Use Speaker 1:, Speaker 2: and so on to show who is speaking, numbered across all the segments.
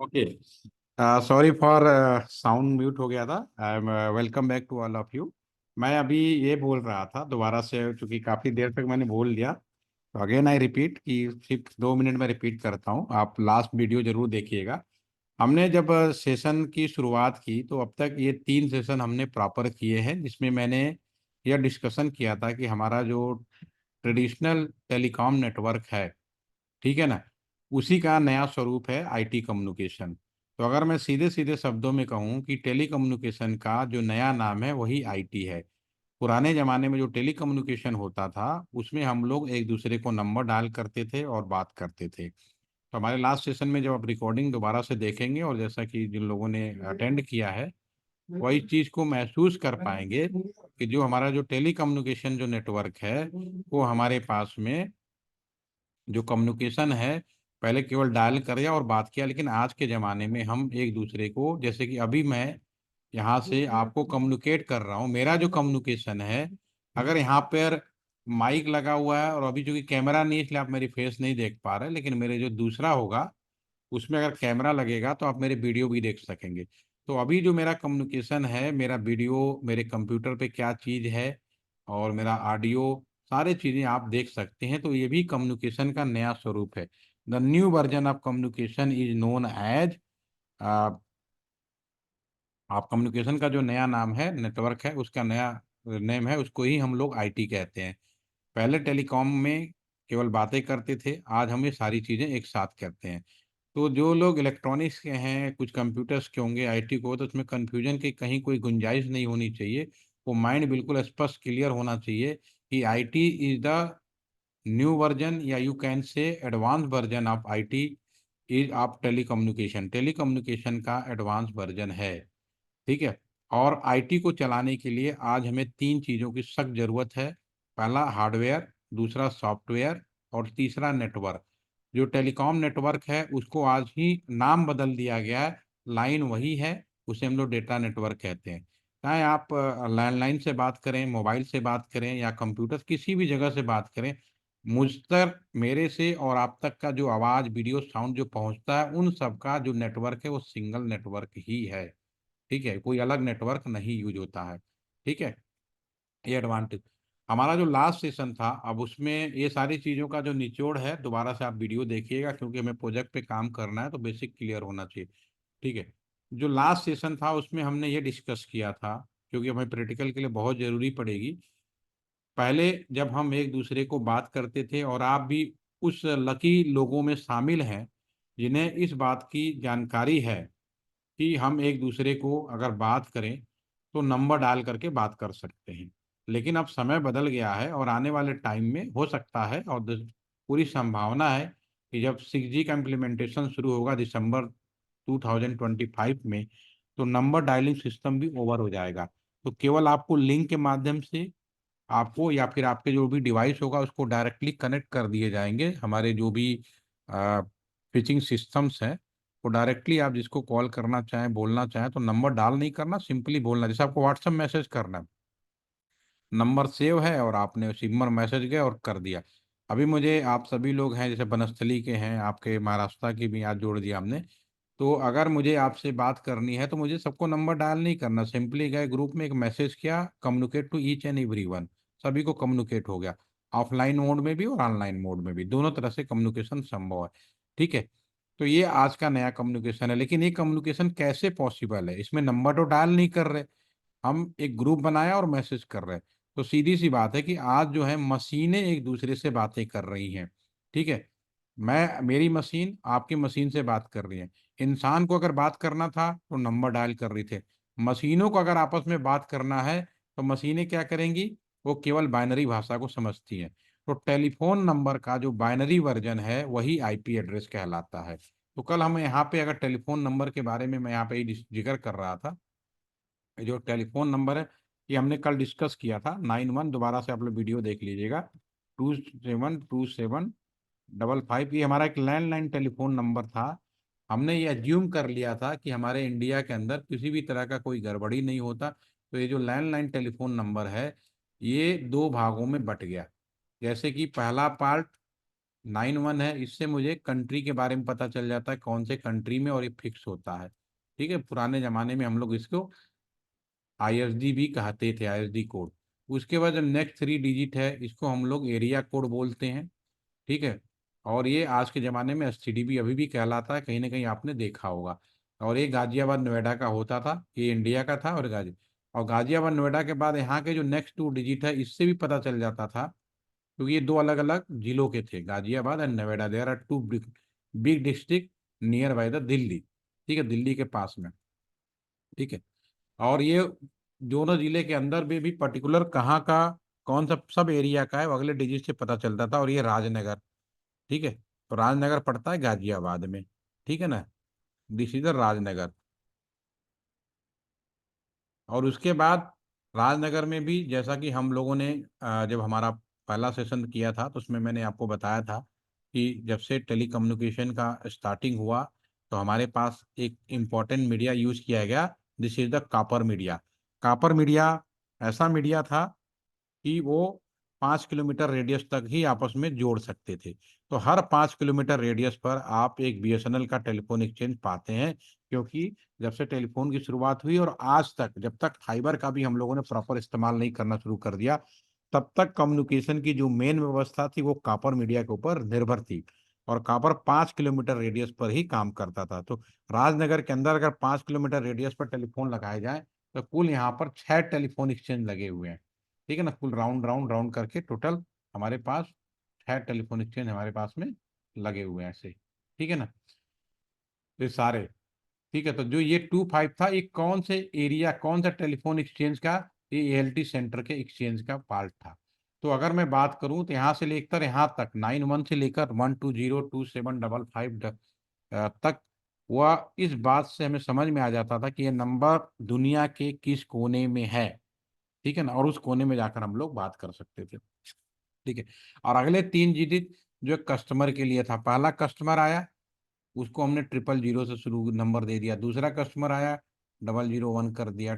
Speaker 1: Okay. Sorry for sound mute हो गया था। I am welcome back to all of you. मैं अभी ये बोल रहा था दोबारा से, क्योंकि काफ़ी देर तक मैंने बोल लिया, तो अगेन आई रिपीट कि सिर्फ 2 मिनट में रिपीट करता हूँ। आप लास्ट वीडियो जरूर देखिएगा। हमने जब सेशन की शुरुआत की तो अब तक ये 3 सेशन हमने प्रॉपर किए हैं, जिसमें मैंने यह डिस्कशन किया था कि हमारा जो ट्रेडिशनल टेलीकॉम नेटवर्क है, ठीक है ना, उसी का नया स्वरूप है आईटी कम्युनिकेशन। तो अगर मैं सीधे सीधे शब्दों में कहूँ कि टेली कम्युनिकेशन का जो नया नाम है वही आईटी है। पुराने ज़माने में जो टेली कम्युनिकेशन होता था उसमें हम लोग एक दूसरे को नंबर डायल करते थे और बात करते थे। तो हमारे लास्ट सेशन में जब आप रिकॉर्डिंग दोबारा से देखेंगे, और जैसा कि जिन लोगों ने अटेंड किया है वही चीज़ को महसूस कर पाएंगे कि जो हमारा जो टेली कम्युनिकेशन जो नेटवर्क है, वो हमारे पास में जो कम्युनिकेशन है, पहले केवल डायल किया और बात किया, लेकिन आज के ज़माने में हम एक दूसरे को, जैसे कि अभी मैं यहाँ से आपको कम्युनिकेट कर रहा हूँ, मेरा जो कम्युनिकेशन है, अगर यहाँ पर माइक लगा हुआ है और अभी चूंकि कैमरा नहीं है इसलिए आप मेरी फेस नहीं देख पा रहे, लेकिन मेरे जो दूसरा होगा उसमें अगर कैमरा लगेगा तो आप मेरे वीडियो भी देख सकेंगे। तो अभी जो मेरा कम्युनिकेशन है, मेरा वीडियो मेरे कंप्यूटर पे क्या चीज़ है और मेरा ऑडियो, सारे चीज़ें आप देख सकते हैं। तो ये भी कम्युनिकेशन का नया स्वरूप है। The new version of communication is known as, आप कम्युनिकेशन का जो नया नाम है, नेटवर्क है, उसका नया नेम है, उसको ही हम लोग आईटी कहते हैं। पहले टेलीकॉम में केवल बातें करते थे, आज हम ये सारी चीज़ें एक साथ करते हैं। तो जो लोग इलेक्ट्रॉनिक्स के हैं, कुछ कंप्यूटर्स के होंगे, आईटी को, तो उसमें कन्फ्यूजन की कहीं कोई गुंजाइश नहीं होनी चाहिए। वो माइंड बिल्कुल स्पष्ट क्लियर होना चाहिए कि IT is the new version, या you can say advance version of IT is of telecommunication. Telecommunication का एडवांस वर्जन है, ठीक है। और आईटी को चलाने के लिए आज हमें 3 चीज़ों की सख्त ज़रूरत है। पहला हार्डवेयर, दूसरा सॉफ्टवेयर, और तीसरा नेटवर्क। जो टेलीकॉम नेटवर्क है उसको आज ही नाम बदल दिया गया है, लाइन वही है, उसे हम लोग डेटा नेटवर्क कहते हैं। चाहे आप लैंडलाइन से बात करें, मोबाइल से बात करें, या कंप्यूटर किसी भी जगह से बात करें, मुझ तक, मेरे से और आप तक का जो आवाज़, वीडियो, साउंड जो पहुंचता है, उन सब का जो नेटवर्क है वो सिंगल नेटवर्क ही है, ठीक है। कोई अलग नेटवर्क नहीं यूज होता है, ठीक है। ये एडवांटेज। हमारा जो लास्ट सेशन था, अब उसमें ये सारी चीज़ों का जो निचोड़ है, दोबारा से आप वीडियो देखिएगा, क्योंकि हमें प्रोजेक्ट पे काम करना है तो बेसिक क्लियर होना चाहिए, ठीक है। जो लास्ट सेशन था उसमें हमने ये डिस्कस किया था, क्योंकि हमें प्रैक्टिकल के लिए बहुत ज़रूरी पड़ेगी। पहले जब हम एक दूसरे को बात करते थे, और आप भी उस लकी लोगों में शामिल हैं जिन्हें इस बात की जानकारी है कि हम एक दूसरे को अगर बात करें तो नंबर डाल करके बात कर सकते हैं। लेकिन अब समय बदल गया है, और आने वाले टाइम में हो सकता है, और पूरी संभावना है कि जब 6G का इम्प्लीमेंटेशन शुरू होगा दिसंबर 2025 में, तो नंबर डायलिंग सिस्टम भी ओवर हो जाएगा। तो केवल आपको लिंक के माध्यम से, आपको या फिर आपके जो भी डिवाइस होगा उसको डायरेक्टली कनेक्ट कर दिए जाएंगे हमारे जो भी स्विचिंग सिस्टम्स हैं। वो डायरेक्टली आप जिसको कॉल करना चाहें, बोलना चाहें, तो नंबर डाल नहीं करना, सिंपली बोलना, जैसे आपको व्हाट्सएप मैसेज करना है, नंबर सेव है और आपने सिम्मर मैसेज गए और कर दिया। अभी मुझे, आप सभी लोग हैं जैसे बनस्थली के हैं, आपके महाराष्ट्र की भी आज जोड़ दिया हमने, तो अगर मुझे आपसे बात करनी है तो मुझे सबको नंबर डायल नहीं करना, सिंपली गए ग्रुप में एक मैसेज किया, communicate to each and every one, सभी को कम्युनिकेट हो गया। ऑफलाइन मोड में भी और ऑनलाइन मोड में भी, दोनों तरह से कम्युनिकेशन संभव है, ठीक है। तो ये आज का नया कम्युनिकेशन है। लेकिन ये कम्युनिकेशन कैसे पॉसिबल है? इसमें नंबर तो डायल नहीं कर रहे, हम एक ग्रुप बनाया और मैसेज कर रहे हैं। तो सीधी सी बात है कि आज जो है मशीनें एक दूसरे से बातें कर रही हैं, ठीक है। मैं, मेरी मशीन आपकी मशीन से बात कर रही है। इंसान को अगर बात करना था तो नंबर डायल कर रहे थे, मशीनों को अगर आपस में बात करना है तो मशीनें क्या करेंगी? वो केवल बाइनरी भाषा को समझती हैं। तो टेलीफोन नंबर का जो बाइनरी वर्जन है वही आईपी एड्रेस कहलाता है। तो कल हम यहाँ पे, अगर टेलीफोन नंबर के बारे में मैं यहाँ पे जिक्र कर रहा था, ये जो टेलीफोन नंबर है ये हमने कल डिस्कस किया था, 91, दोबारा से आप लोग वीडियो देख लीजिएगा, 272755, ये हमारा एक लैंडलाइन टेलीफोन नंबर था। हमने ये एज्यूम कर लिया था कि हमारे इंडिया के अंदर किसी भी तरह का कोई गड़बड़ी नहीं होता। तो ये जो लैंडलाइन टेलीफोन नंबर है ये 2 भागों में बट गया। जैसे कि पहला पार्ट 91 है, इससे मुझे कंट्री के बारे में पता चल जाता है कौन से कंट्री में, और ये फिक्स होता है। ठीक है, पुराने जमाने में हम लोग इसको आईएसडी भी कहते थे, आईएसडी कोड। उसके बाद जो नेक्स्ट 3 डिजिट है, इसको हम लोग एरिया कोड बोलते हैं। ठीक है, और ये आज के ज़माने में एसटीडी भी अभी भी कहलाता है, कहीं ना कहीं आपने देखा होगा। और ये गाजियाबाद नोएडा का होता था, ये इंडिया का था। और गाजियाबाद नोएडा के बाद यहाँ के जो नेक्स्ट 2 डिजिट है, इससे भी पता चल जाता था, क्योंकि ये दो अलग अलग जिलों के थे, Ghaziabad and Noida. There are two big big district near by the Delhi. ठीक है, दिल्ली के पास में। ठीक है, और ये दोनों जिले के अंदर भी पर्टिकुलर कहाँ का कौन सा सब एरिया का है, वो अगले डिजिट से पता चलता था। और ये राजनगर, ठीक है, तो राजनगर पड़ता है गाजियाबाद में। ठीक है ना, दिस इज द राजनगर। और उसके बाद राजनगर में भी, जैसा कि हम लोगों ने जब हमारा पहला सेशन किया था, तो उसमें मैंने आपको बताया था कि जब से टेलीकम्युनिकेशन का स्टार्टिंग हुआ, तो हमारे पास एक इम्पॉर्टेंट मीडिया यूज किया गया। This is the copper media. Copper media ऐसा मीडिया था कि वो 5 किलोमीटर रेडियस तक ही आपस में जोड़ सकते थे। तो हर 5 किलोमीटर रेडियस पर आप एक बीएसएनएल का टेलीफोन एक्सचेंज पाते हैं, क्योंकि जब से टेलीफोन की शुरुआत हुई और आज तक, जब तक फाइबर का भी हम लोगों ने प्रॉपर इस्तेमाल नहीं करना शुरू कर दिया, तब तक कम्युनिकेशन की जो मेन व्यवस्था थी वो कापर मीडिया के ऊपर निर्भर थी। और कापर 5 किलोमीटर रेडियस पर ही काम करता था। तो राजनगर के अंदर अगर 5 किलोमीटर रेडियस पर टेलीफोन लगाए जाए, तो कुल यहाँ पर 6 टेलीफोन एक्सचेंज लगे हुए हैं। ठीक है ना, कुल राउंड राउंड राउंड करके टोटल हमारे पास 6 टेलीफोन एक्सचेंज हमारे पास में लगे हुए हैं ऐसे। ठीक है ना, ये सारे। ठीक है, तो जो ये 25 था, ये कौन से एरिया, कौन सा टेलीफोन एक्सचेंज का, ये एएलटी सेंटर के एक्सचेंज का पार्ट था। तो अगर मैं बात करूं, तो यहाँ से लेकर यहाँ तक 91 से लेकर 1202755 तक, वह इस बात से हमें समझ में आ जाता था कि ये नंबर दुनिया के किस कोने में है। ठीक है ना, और उस कोने में जाकर हम लोग बात कर सकते थे। ठीक है, और अगले 3 डिजिट जो कस्टमर के लिए था, पहला कस्टमर आया, उसको हमने 000 से शुरू नंबर दे दिया। दूसरा कस्टमर आया, 001 कर दिया।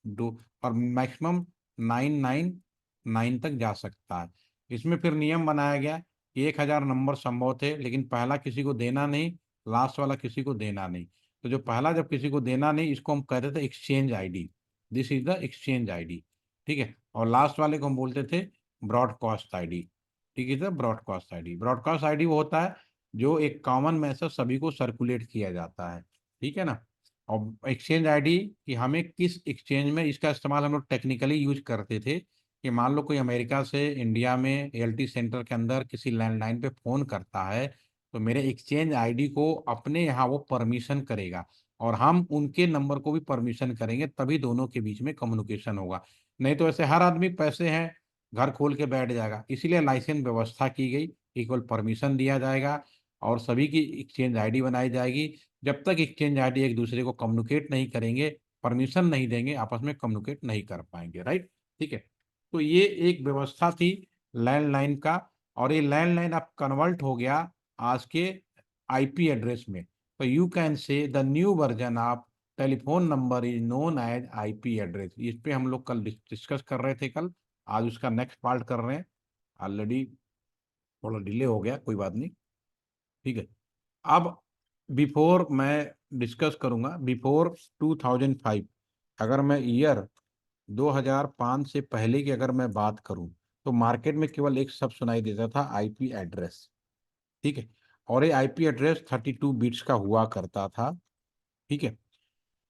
Speaker 1: दो, और मैक्सिमम 999 तक जा सकता है। इसमें फिर नियम बनाया गया कि 1000 नंबर संभव थे, लेकिन पहला किसी को देना नहीं, लास्ट वाला किसी को देना नहीं। तो जो पहला जब किसी को देना नहीं, इसको हम कहते थे exchange ID. This is the exchange ID. ठीक है, और लास्ट वाले को हम बोलते थे ब्रॉडकास्ट आईडी। ठीक है, ब्रॉडकास्ट आईडी, ब्रॉडकास्ट आईडी वो होता है जो एक कॉमन मैसेज सभी को सर्कुलेट किया जाता है। ठीक है ना, और एक्सचेंज आईडी कि हमें किस एक्सचेंज में इसका इस्तेमाल हम लोग टेक्निकली यूज करते थे, कि मान लो कोई अमेरिका से इंडिया में एएलटी सेंटर के अंदर किसी लैंडलाइन पे फोन करता है, तो मेरे एक्सचेंज आईडी को अपने यहाँ वो परमिशन करेगा, और हम उनके नंबर को भी परमिशन करेंगे, तभी दोनों के बीच में कम्युनिकेशन होगा। नहीं तो ऐसे हर आदमी पैसे हैं, घर खोल के बैठ जाएगा। इसीलिए लाइसेंस व्यवस्था की गई, इक्वल परमिशन दिया जाएगा, और सभी की एक्सचेंज आईडी बनाई जाएगी। जब तक एक्सचेंज आईडी एक दूसरे को कम्युनिकेट नहीं करेंगे, परमिशन नहीं देंगे, आपस में कम्युनिकेट नहीं कर पाएंगे, राइट। ठीक है, तो ये एक व्यवस्था थी लैंडलाइन का। और ये लैंडलाइन अब कन्वर्ट हो गया आज के आईपी एड्रेस में। तो you can say the new version of telephone number is known as IP address. इस पे हम लोग कल डिस्कस कर रहे थे कल, आज उसका नेक्स्ट पार्ट कर रहे हैं। ऑलरेडी थोड़ा डिले हो गया, कोई बात नहीं। ठीक है, अब बिफोर मैं डिस्कस करूंगा बिफोर 2005, अगर मैं ईयर 2005 से पहले की अगर मैं बात करूं, तो मार्केट में केवल एक शब्द सुनाई देता था, आईपी एड्रेस। ठीक है, और ये आईपी एड्रेस 32 बिट्स का हुआ करता था। ठीक है,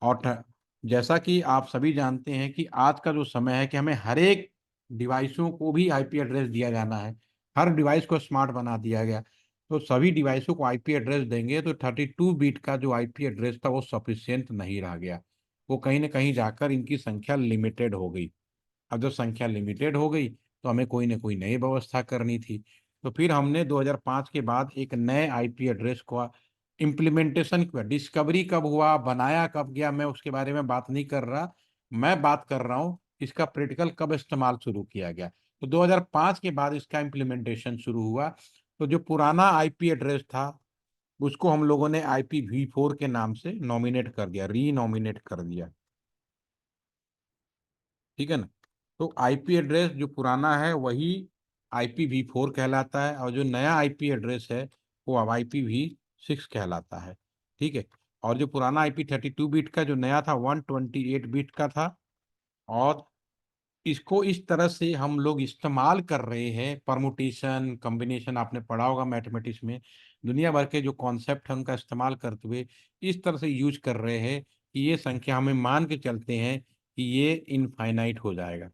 Speaker 1: और जैसा कि आप सभी जानते हैं कि आज का जो समय है कि हमें हर एक डिवाइसों को भी आईपी एड्रेस दिया जाना है। हर डिवाइस को स्मार्ट बना दिया गया, तो सभी डिवाइसों को आईपी एड्रेस देंगे, तो 32 बिट का जो आईपी एड्रेस था वो सफिशियंट नहीं रह गया। वो कहीं ना कहीं जाकर इनकी संख्या लिमिटेड हो गई। अब जब संख्या लिमिटेड हो गई, तो हमें कोई ना कोई नई व्यवस्था करनी थी। तो फिर हमने 2005 के बाद एक नए आईपी एड्रेस को इम्प्लीमेंटेशन किया। डिस्कवरी कब हुआ, बनाया कब गया, मैं उसके बारे में बात नहीं कर रहा। मैं बात कर रहा हूँ इसका प्रैक्टिकल कब इस्तेमाल शुरू किया गया। तो 2005 के बाद इसका इम्प्लीमेंटेशन शुरू हुआ। तो जो पुराना आईपी एड्रेस था, उसको हम लोगों ने IPv4 के नाम से नॉमिनेट कर दिया, रीनॉमिनेट कर दिया। ठीक है ना, तो आईपी एड्रेस जो पुराना है वही IPv4 कहलाता है, और जो नया IP एड्रेस है वो अब IPv6 कहलाता है। ठीक है। और जो पुराना IP 32 बिट का जो नया था 128 बिट का था। और इसको इस तरह से हम लोग इस्तेमाल कर रहे हैं, परमुटेशन कॉम्बिनेशन आपने पढ़ा होगा मैथमेटिक्स में, दुनिया भर के जो कॉन्सेप्ट है उनका इस्तेमाल करते हुए इस तरह से यूज कर रहे हैं कि ये संख्या हमें मान के चलते हैं कि ये इनफाइनाइट हो जाएगा।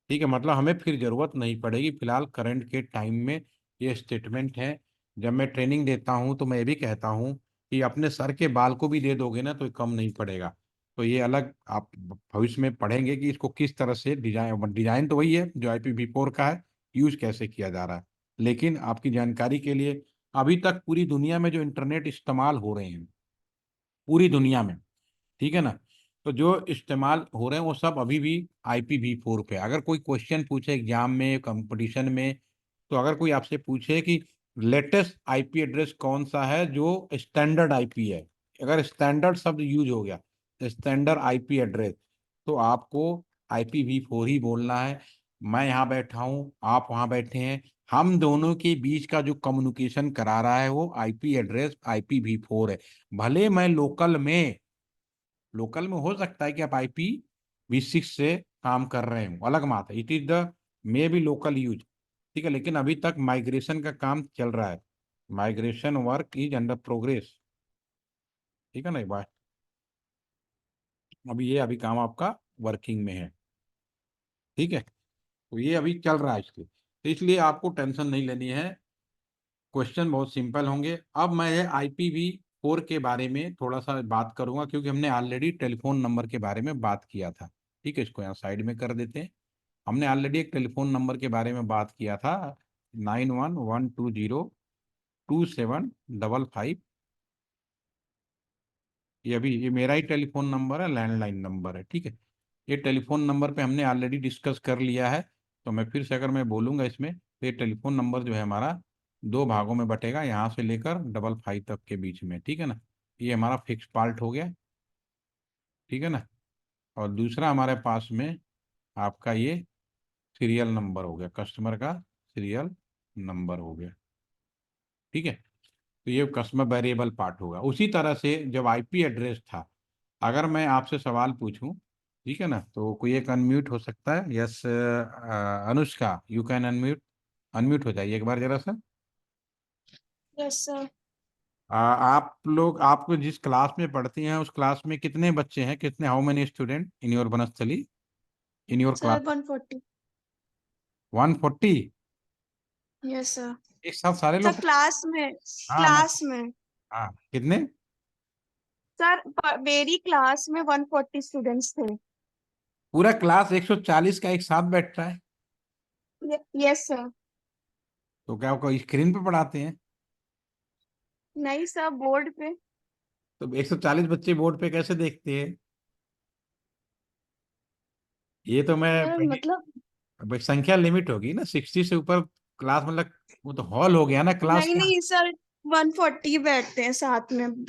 Speaker 1: ठीक है, मतलब हमें फिर जरूरत नहीं पड़ेगी। फिलहाल करंट के टाइम में ये स्टेटमेंट है। जब मैं ट्रेनिंग देता हूं तो मैं ये भी कहता हूं कि अपने सर के बाल को भी दे दोगे ना तो ये कम नहीं पड़ेगा। तो ये अलग आप भविष्य में पढ़ेंगे कि इसको किस तरह से डिजाइन, डिजाइन तो वही है जो IPv4 का है, यूज कैसे किया जा रहा है। लेकिन आपकी जानकारी के लिए, अभी तक पूरी दुनिया में जो इंटरनेट इस्तेमाल हो रहे हैं, पूरी दुनिया में, ठीक है ना, तो जो इस्तेमाल हो रहे हैं वो सब अभी भी IPv4 पे। अगर कोई क्वेश्चन पूछे एग्जाम में, कंपटीशन में, तो अगर कोई आपसे पूछे कि लेटेस्ट IP एड्रेस कौन सा है जो स्टैंडर्ड IP है, अगर स्टैंडर्ड शब्द यूज हो गया, स्टैंडर्ड IP एड्रेस, तो आपको IPv4 ही बोलना है। मैं यहाँ बैठा हूँ, आप वहाँ बैठे हैं, हम दोनों के बीच का जो कम्युनिकेशन करा रहा है वो IP एड्रेस IPv4 है। भले मैं लोकल में हो सकता है कि आप IPv6 से काम कर रहे हो, अलग बात है, it is the may be local use. ठीक है, लेकिन अभी तक माइग्रेशन का काम चल रहा है, migration work is under progress. ठीक है ना भाई, अभी काम आपका वर्किंग में है। ठीक है, तो ये अभी चल रहा है इसके, तो इसलिए आपको टेंशन नहीं लेनी है। क्वेश्चन बहुत सिंपल होंगे। अब मैं ये IPv4 के बारे में थोड़ा सा बात करूंगा, क्योंकि हमने ऑलरेडी टेलीफोन नंबर के बारे में बात किया था। ठीक है, इसको यहाँ साइड में कर देते हैं। हमने ऑलरेडी एक टेलीफोन नंबर के बारे में बात किया था, 9112027555। ये मेरा ही टेलीफोन नंबर है, लैंडलाइन नंबर है। ठीक है, ये टेलीफोन नंबर पे हमने ऑलरेडी डिस्कस कर लिया है। तो मैं फिर से अगर मैं बोलूंगा इसमें, तो ये टेलीफोन नंबर जो है हमारा दो भागों में बटेगा, यहाँ से लेकर 55 तक के बीच में। ठीक है ना, ये हमारा फिक्स पार्ट हो गया। ठीक है ना, और दूसरा हमारे पास में आपका ये सीरियल नंबर हो गया, कस्टमर का सीरियल नंबर हो गया। ठीक है, तो ये कस्टमर वेरिएबल पार्ट होगा। उसी तरह से जब IP एड्रेस था, अगर मैं आपसे सवाल पूछूं, ठीक है ना, तो कोई एक अनम्यूट हो सकता है। Yes, Anushka, you can unmute. Unmute हो जाइए एक बार जरा सा।
Speaker 2: Yes sir.
Speaker 1: आप लोग, आप जिस क्लास में पढ़ती हैं उस क्लास में कितने बच्चे हैं, कितने, how many student in your Banasthali, in your class?
Speaker 2: Sir 140।
Speaker 1: 140?
Speaker 2: Yes sir.
Speaker 1: एक साथ सारे
Speaker 2: सर
Speaker 1: लोग?
Speaker 2: क्लास में।
Speaker 1: हाँ मैं,
Speaker 2: क्लास में।
Speaker 1: हाँ कितने?
Speaker 2: सर मेरी क्लास में 140 स्टूडेंट्स थे।
Speaker 1: पूरा क्लास 140 का एक साथ बैठता है?
Speaker 2: Yes sir.
Speaker 1: तो क्या आपको स्क्रीन पे पढ़ाते हैं?
Speaker 2: नहीं सर, बोर्ड पे।
Speaker 1: तो 140 बच्चे बोर्ड पे कैसे देखते हैं? ये तो मैं
Speaker 2: सर मतलब,
Speaker 1: भाई संख्या लिमिट होगी ना, 60 से ऊपर क्लास, मतलब वो तो हॉल हो गया ना क्लास
Speaker 2: नहीं
Speaker 1: का।
Speaker 2: नहीं सर, 140 बैठते हैं साथ में।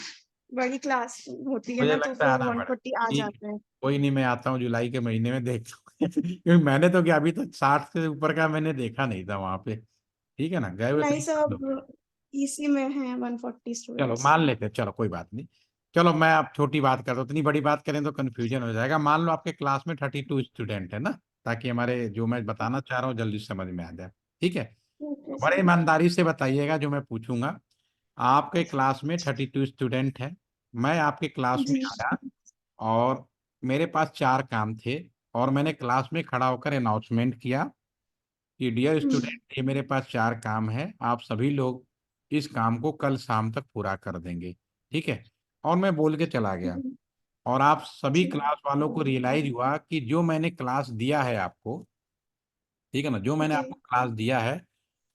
Speaker 2: बड़ी क्लास होती है
Speaker 1: मुझे
Speaker 2: ना, तो
Speaker 1: लगता
Speaker 2: फिर
Speaker 1: है आना पड़ा।
Speaker 2: 140 आ
Speaker 1: ठीक,
Speaker 2: जाते हैं।
Speaker 1: कोई नहीं, मैं आता हूँ जुलाई के महीने में देखता हूँ क्योंकि मैंने तो क्या अभी तक 60 से ऊपर का मैंने देखा नहीं था वहां पे। ठीक है ना, गए हुए
Speaker 2: नहीं
Speaker 1: कई
Speaker 2: सर,
Speaker 1: साल हो गए।
Speaker 2: अब इसी में है 140
Speaker 1: चलो
Speaker 2: स्टूडेंट्स।
Speaker 1: मान लेते हैं, चलो कोई बात नहीं। चलो मैं अब छोटी बात करता हूँ, इतनी बड़ी बात करें तो कंफ्यूजन हो जाएगा। मान लो आपके क्लास में 32 स्टूडेंट है ना, ताकि हमारे जो मैं बताना चाह रहा हूँ जल्दी समझ में आ जाए। ठीक है,
Speaker 2: ठीक है
Speaker 1: बड़े
Speaker 2: सर।
Speaker 1: ईमानदारी से बताइएगा जो मैं पूछूंगा। आपके क्लास में 32 स्टूडेंट हैं, मैं आपके क्लास में
Speaker 2: जी।
Speaker 1: आया, और मेरे पास चार काम थे, और मैंने क्लास में खड़ा होकर अनाउंसमेंट किया कि डियर
Speaker 2: हम्म,
Speaker 1: स्टूडेंट, ये मेरे पास चार काम है, आप सभी लोग इस काम को कल शाम तक पूरा कर देंगे। ठीक है, और मैं बोल के चला गया,
Speaker 2: हम्म,
Speaker 1: और आप सभी
Speaker 2: ठीक।
Speaker 1: क्लास वालों को रियलाइज हुआ कि जो मैंने क्लास दिया है आपको, ठीक है ना, जो मैंने
Speaker 2: जी।
Speaker 1: आपको क्लास दिया है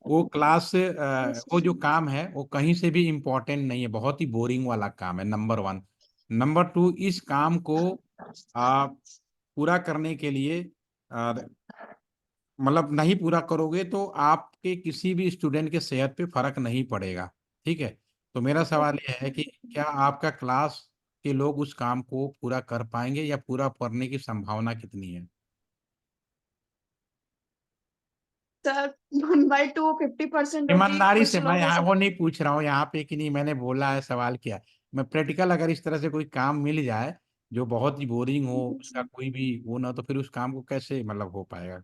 Speaker 1: वो क्लास, वो जो काम है वो कहीं से भी इम्पोर्टेंट नहीं है, बहुत ही बोरिंग वाला काम है, नंबर वन। नंबर टू, इस काम को आप पूरा करने के लिए, आ, मतलब नहीं पूरा करोगे तो आपके किसी भी स्टूडेंट के सेहत पे फर्क नहीं पड़ेगा। ठीक है, तो मेरा सवाल यह है कि क्या आपका क्लास के लोग उस काम को पूरा कर पाएंगे, या पूरा करने की संभावना कितनी है?
Speaker 2: सर 1/2 50% होगी,
Speaker 1: ईमानदारी से
Speaker 2: कुछ
Speaker 1: मैं
Speaker 2: लोग
Speaker 1: यहाँ
Speaker 2: ऐसे।
Speaker 1: वो नहीं पूछ रहा हूँ यहाँ पे कि नहीं, मैंने बोला है, सवाल किया। मैं प्रैक्टिकल, अगर इस तरह से कोई काम मिल जाए जो बहुत ही बोरिंग हो, उसका कोई भी वो ना, तो फिर उस काम को कैसे मतलब हो पाएगा,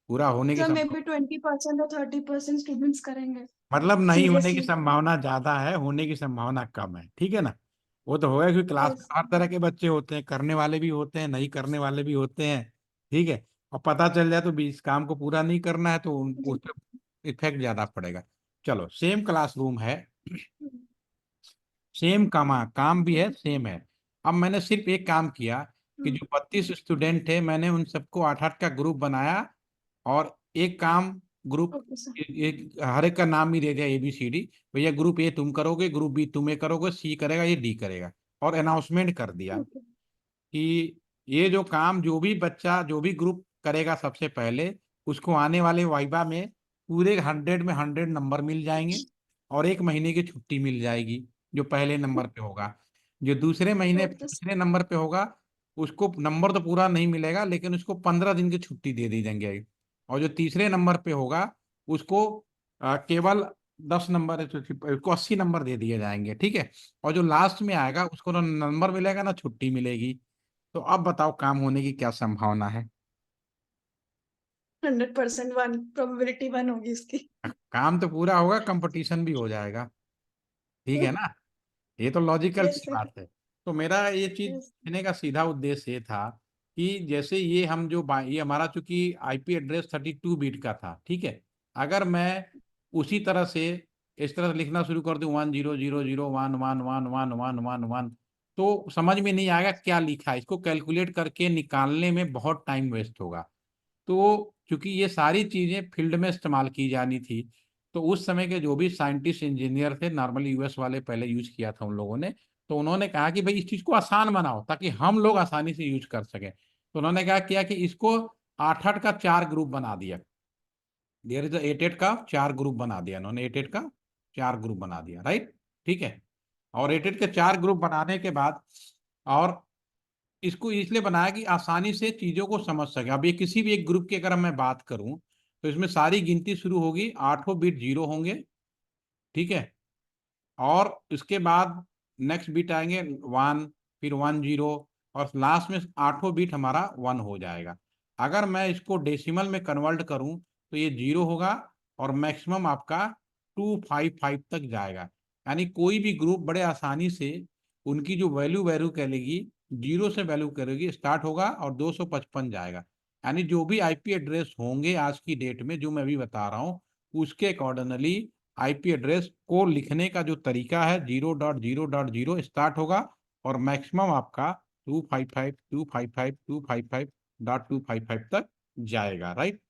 Speaker 1: पूरा होने की
Speaker 2: सर मे
Speaker 1: संभावना?
Speaker 2: बी 20% और 30% स्टूडेंट्स करेंगे।
Speaker 1: मतलब नहीं होने की
Speaker 2: सीरियसली।
Speaker 1: संभावना ज्यादा है, होने की संभावना कम है, ठीक है ना? वो तो होगा क्योंकि क्लास में
Speaker 2: यस।
Speaker 1: हर तरह के बच्चे होते हैं, करने वाले भी होते हैं, नहीं करने वाले भी होते हैं, ठीक है। और पता चल जाए तो भी इस काम को पूरा नहीं करना है, तो उस पर इफेक्ट ज्यादा पड़ेगा। चलो, सेम क्लासरूम है, सेम काम भी है, सेम है। अब मैंने सिर्फ एक काम किया कि जो 32 स्टूडेंट थे, मैंने उन सबको 8-8 का ग्रुप बनाया, और एक काम ग्रुप,
Speaker 2: ओके सर।
Speaker 1: एक हर एक का नाम ही दे दिया, ABCD। भैया ग्रुप ए तुम करोगे, ग्रुप बी तुम्हें करोगे, सी करेगा, ये डी करेगा। और अनाउंसमेंट कर दिया
Speaker 2: ओके।
Speaker 1: कि ये जो काम जो भी बच्चा जो भी ग्रुप करेगा सबसे पहले, उसको आने वाले वाइवा में पूरे 100 में 100 नंबर मिल जाएंगे, और 1 महीने की छुट्टी मिल जाएगी जो पहले नंबर पे होगा। जो दूसरे महीने
Speaker 2: ओके सर।
Speaker 1: दूसरे नंबर पे होगा, उसको नंबर तो पूरा नहीं मिलेगा, लेकिन उसको 15 दिन की छुट्टी दे दी जाएंगे। और जो तीसरे नंबर पे होगा, उसको केवल 10 नंबर, उसको 80 नंबर दे दिए जाएंगे, ठीक है। और जो लास्ट में आएगा, उसको ना नंबर मिलेगा ना छुट्टी मिलेगी। तो अब बताओ काम होने की क्या संभावना है?
Speaker 2: 100% 1 प्रोबेबिलिटी 1 होगी इसकी।
Speaker 1: काम तो पूरा होगा, कंपटीशन भी हो जाएगा, ठीक है ना? ये तो लॉजिकल
Speaker 2: यस
Speaker 1: सी
Speaker 2: सर।
Speaker 1: बात है। तो मेरा ये चीज
Speaker 2: यस।
Speaker 1: कहने का सीधा उद्देश्य ये था कि जैसे ये हम जो ये हमारा चूंकि IP एड्रेस 32 बिट का था, ठीक है। अगर मैं उसी तरह से इस तरह से लिखना शुरू कर दूं, 100011111111, तो समझ में नहीं आएगा क्या लिखा है, इसको कैलकुलेट करके निकालने में बहुत टाइम वेस्ट होगा। तो क्योंकि ये सारी चीजें फील्ड में इस्तेमाल की जानी थी, तो उस समय के जो भी साइंटिस्ट इंजीनियर थे, नॉर्मली US वाले पहले यूज किया था उन लोगों ने, तो उन्होंने कहा कि भाई इस चीज को आसान बनाओ ताकि हम लोग आसानी से यूज कर सकें। तो उन्होंने क्या किया कि इसको 8-8 का 4 ग्रुप बना दिया। देयर इज 8-8 का 4 ग्रुप बना दिया उन्होंने, 8-8 का 4 ग्रुप बना दिया, राइट, ठीक है। और 8-8 के 4 ग्रुप बनाने के बाद, और इसको इसलिए बनाया कि आसानी से चीजों को समझ सके। अब ये किसी भी एक ग्रुप की अगर मैं बात करूं, तो इसमें सारी गिनती शुरू होगी, 8 बिट जीरो होंगे, ठीक है। और इसके बाद नेक्स्ट बिट आएंगे 1, फिर 1 0, और लास्ट में 8 बिट हमारा 1 हो जाएगा। अगर मैं इसको डेसिमल में कन्वर्ट करूं, तो ये 0 होगा, और मैक्सिमम आपका 255 तक जाएगा। यानी कोई भी ग्रुप बड़े आसानी से उनकी जो वैल्यू वैल्यू करेगी, 0 से वैल्यू करेगी स्टार्ट होगा, और 255 जाएगा। यानी जो भी IP एड्रेस होंगे आज की डेट में, जो मैं अभी बता रहा हूँ, उसके अकॉर्डिंगली IP एड्रेस को लिखने का जो तरीका है, 0.0.0 स्टार्ट होगा, और मैक्सिमम आपका 255 255 255.255 तक जाएगा, राइट,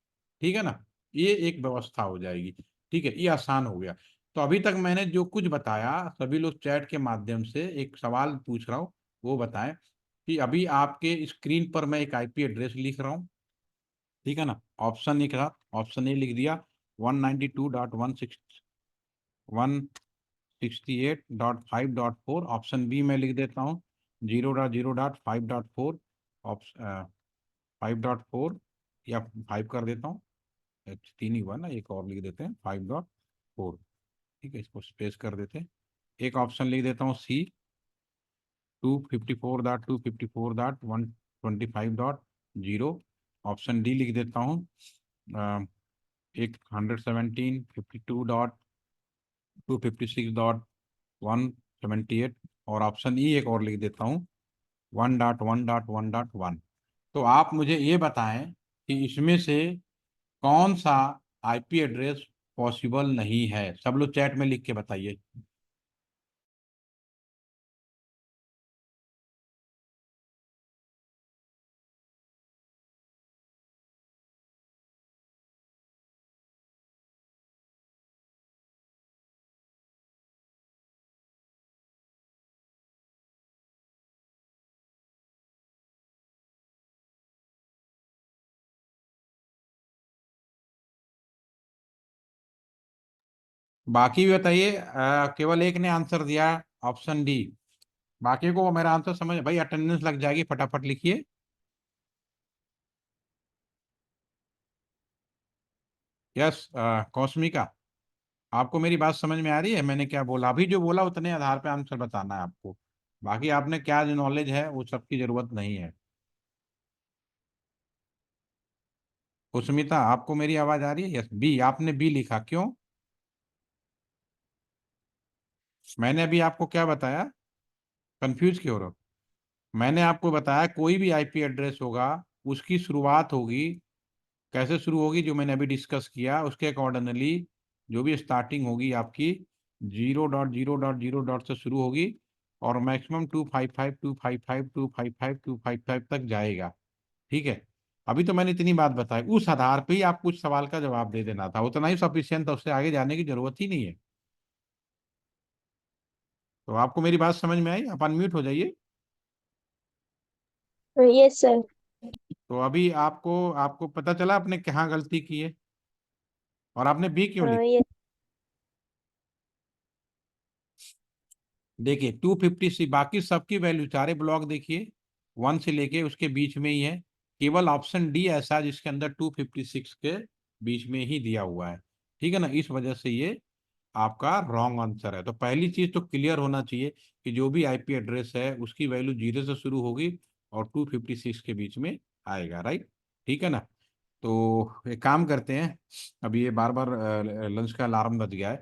Speaker 1: ठीक है ना? ये एक व्यवस्था हो जाएगी, ठीक है, ये आसान हो गया। तो अभी तक मैंने जो कुछ बताया, सभी लोग चैट के माध्यम से एक सवाल पूछ रहा हूँ, वो बताएं कि अभी आपके स्क्रीन पर मैं एक IP एड्रेस लिख रहा हूँ, ठीक है ना? ऑप्शन एक रहा, ऑप्शन ए लिख दिया, 192.168.5.4। ऑप्शन बी में लिख देता हूँ 0.0.5.4, 5.4, या 5 कर देता हूँ, 3 ही हुआ ना, एक और लिख देते हैं 5.4, ठीक है, इसको स्पेस कर देते हैं। एक ऑप्शन लिख देता हूँ सी, 254.254.125.0। ऑप्शन डी लिख देता हूँ एक 117.52.256.178। और ऑप्शन ई एक और लिख देता हूँ 1.1.1.1। तो आप मुझे ये बताएं कि इसमें से कौन सा IP एड्रेस पॉसिबल नहीं है, सब लोग चैट में लिख के बताइए। बाकी भी बताइए, केवल एक ने आंसर दिया, ऑप्शन डी। बाकी को मेरा आंसर समझ भाई, अटेंडेंस लग जाएगी, फटाफट लिखिए। यस कौसमिका, आपको मेरी बात समझ में आ रही है? मैंने क्या बोला, अभी जो बोला उतने आधार पे आंसर बताना है आपको। बाकी आपने क्या जो नॉलेज है वो सबकी जरूरत नहीं है। कुसमिता, आपको मेरी आवाज आ रही है? यस, बी, आपने बी लिखा, क्यों? मैंने अभी आपको क्या बताया? कंफ्यूज क्यों हो रहे हो? मैंने आपको बताया कोई भी आईपी एड्रेस होगा, उसकी शुरुआत होगी, कैसे शुरू होगी, जो मैंने अभी डिस्कस किया उसके अकॉर्डिंगली जो भी स्टार्टिंग होगी आपकी 0.0.0 से शुरू होगी और मैक्सिमम 255 255 255 255 तक जाएगा। ठीक है, अभी तो मैंने इतनी बात बताई, उस आधार पे ही आप कुछ सवाल का जवाब दे देना था, उतना ही सफिशियंट था, उससे आगे जाने की जरूरत ही नहीं है। तो आपको मेरी बात समझ में आई? आप अनम्यूट हो जाइए।
Speaker 2: Yes sir.
Speaker 1: तो अभी आपको आपको पता चला आपने कहाँ गलती की है, और आपने बी क्यों लिखा?
Speaker 2: यस।
Speaker 1: देखिए 250 बाकी सबकी वैल्यू सारे ब्लॉक देखिए 1 से लेके उसके बीच में ही है। केवल ऑप्शन डी ऐसा है जिसके अंदर 256 के बीच में ही दिया हुआ है। ठीक है ना, इस वजह से ये आपका रॉन्ग आंसर है। तो पहली चीज तो क्लियर होना चाहिए कि जो भी आईपी एड्रेस है उसकी वैल्यू 0 से शुरू होगी और 256 के बीच में आएगा, राइट? ठीक है ना। तो एक काम करते हैं, अभी ये बार बार लंच का अलार्म बज गया है,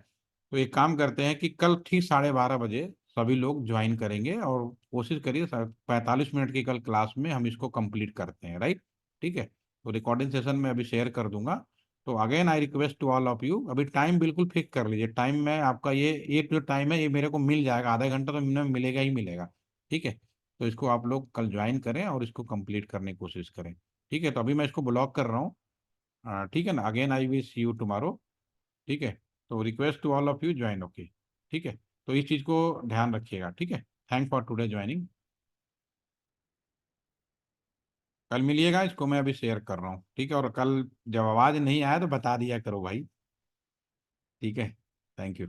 Speaker 1: तो एक काम करते हैं कि कल ठीक 12:30 बजे सभी लोग ज्वाइन करेंगे और कोशिश करिए 45 मिनट की कल क्लास में हम इसको कंप्लीट करते हैं, राइट? ठीक है, तो रिकॉर्डिंग सेशन में अभी शेयर कर दूंगा। तो again I request to all of you, अभी टाइम बिल्कुल फिक्स कर लीजिए। टाइम में आपका ये एक जो टाइम है ये मेरे को मिल जाएगा, आधा घंटा तो मिनिमम मिलेगा ही मिलेगा। ठीक है, तो इसको आप लोग कल ज्वाइन करें और इसको कंप्लीट करने की कोशिश करें। ठीक है, तो अभी मैं इसको ब्लॉक कर रहा हूँ। ठीक है ना, again I will see you tomorrow. ठीक है, तो request to all of you join, okay? ठीक है, तो इस चीज़ को ध्यान रखिएगा। ठीक है, थैंक फॉर टुडे ज्वाइनिंग। कल मिलिएगा, इसको मैं अभी शेयर कर रहा हूँ। ठीक है, और कल जब आवाज़ नहीं आया तो बता दिया करो भाई। ठीक है, थैंक यू।